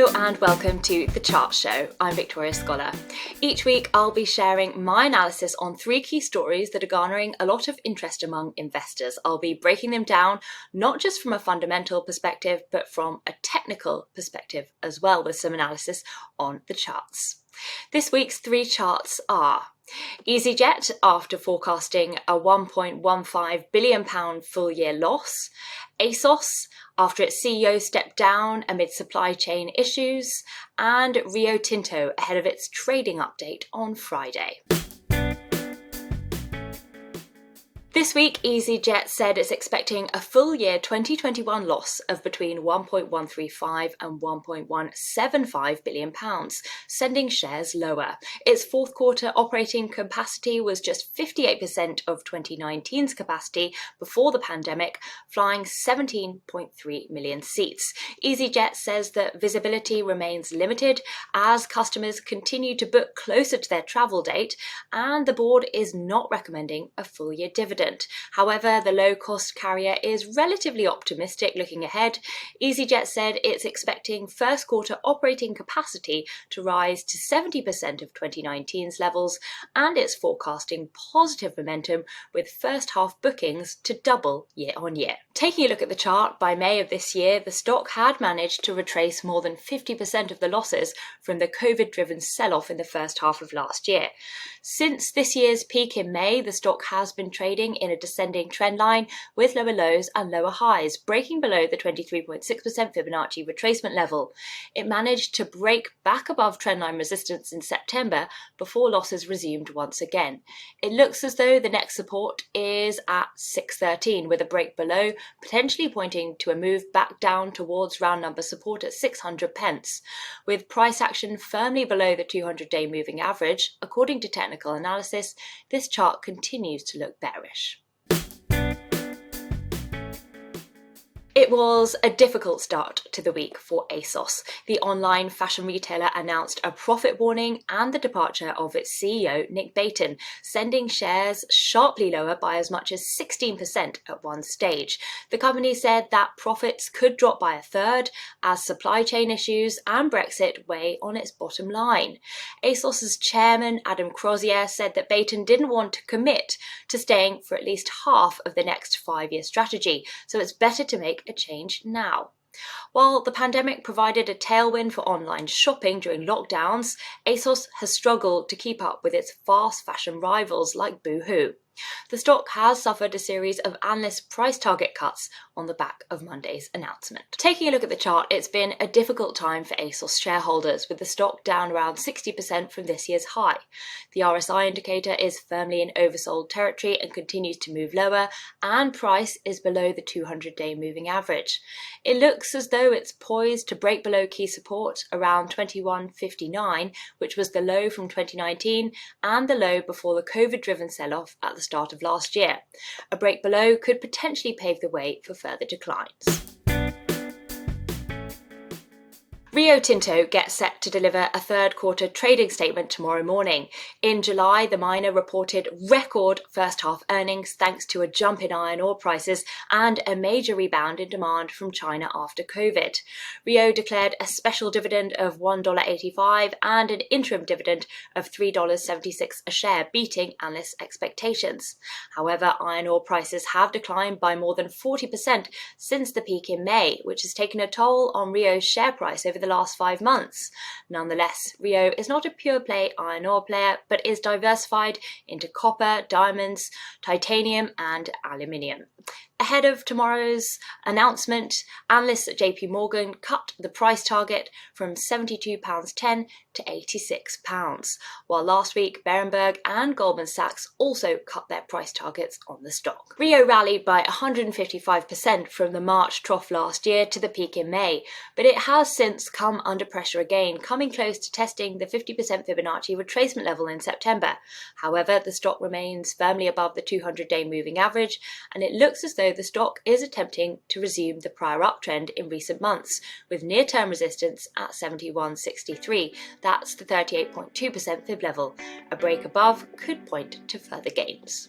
Hello and welcome to The Chart Show. I'm Victoria Scholar. Each week I'll be sharing my analysis on three key stories that are garnering a lot of interest among investors. I'll be breaking them down not just from a fundamental perspective but from a technical perspective as well, with some analysis on the charts. This week's three charts are easyJet, after forecasting a £1.15 billion full-year loss; ASOS, after its CEO stepped down amid supply chain issues; and Rio Tinto, ahead of its trading update on Friday. This week, easyJet said it's expecting a full year 2021 loss of between £1.135 and £1.175 billion, sending shares lower. Its fourth quarter operating capacity was just 58% of 2019's capacity before the pandemic, flying 17.3 million seats. easyJet says that visibility remains limited as customers continue to book closer to their travel date, and the board is not recommending a full year dividend. However, the low-cost carrier is relatively optimistic looking ahead. easyJet said it's expecting first quarter operating capacity to rise to 70% of 2019's levels, and it's forecasting positive momentum with first half bookings to double year on year. Taking a look at the chart, by May of this year, the stock had managed to retrace more than 50% of the losses from the COVID-driven sell-off in the first half of last year. Since this year's peak in May, the stock has been trading in a descending trend line with lower lows and lower highs, breaking below the 23.6% Fibonacci retracement level. It managed to break back above trendline resistance in September before losses resumed once again. It looks as though the next support is at 613, with a break below potentially pointing to a move back down towards round number support at 600 pence. With price action firmly below the 200-day moving average, according to technical analysis, this chart continues to look bearish. It was a difficult start to the week for ASOS. The online fashion retailer announced a profit warning and the departure of its CEO, Nick Baton, sending shares sharply lower by as much as 16% at one stage. The company said that profits could drop by a third as supply chain issues and Brexit weigh on its bottom line. ASOS's chairman, Adam Crozier, said that Baton didn't want to commit to staying for at least half of the next 5-year strategy, so it's better to make a change now. While the pandemic provided a tailwind for online shopping during lockdowns, ASOS has struggled to keep up with its fast fashion rivals like Boohoo. The stock has suffered a series of analyst price target cuts on the back of Monday's announcement. Taking a look at the chart, it's been a difficult time for ASOS shareholders, with the stock down around 60% from this year's high. The RSI indicator is firmly in oversold territory and continues to move lower, and price is below the 200-day moving average. It looks as though it's poised to break below key support around 21.59, which was the low from 2019 and the low before the COVID-driven sell-off at the start of last year. A break below could potentially pave the way for further declines. Rio Tinto gets set to deliver a third quarter trading statement tomorrow morning. In July, the miner reported record first half earnings thanks to a jump in iron ore prices and a major rebound in demand from China after COVID. Rio declared a special dividend of $1.85 and an interim dividend of $3.76 a share, beating analyst expectations. However, iron ore prices have declined by more than 40% since the peak in May, which has taken a toll on Rio's share price over the last 5 months. Nonetheless, Rio is not a pure play iron ore player, but is diversified into copper, diamonds, titanium, and aluminium. Ahead of tomorrow's announcement, analysts at JP Morgan cut the price target from £72.10 to £86, while last week Berenberg and Goldman Sachs also cut their price targets on the stock. Rio rallied by 155% from the March trough last year to the peak in May, but it has since come under pressure again, coming close to testing the 50% Fibonacci retracement level in September. However, the stock remains firmly above the 200-day moving average, and it looks as though the stock is attempting to resume the prior uptrend in recent months, with near-term resistance at 71.63. That's the 38.2% fib level. A break above could point to further gains.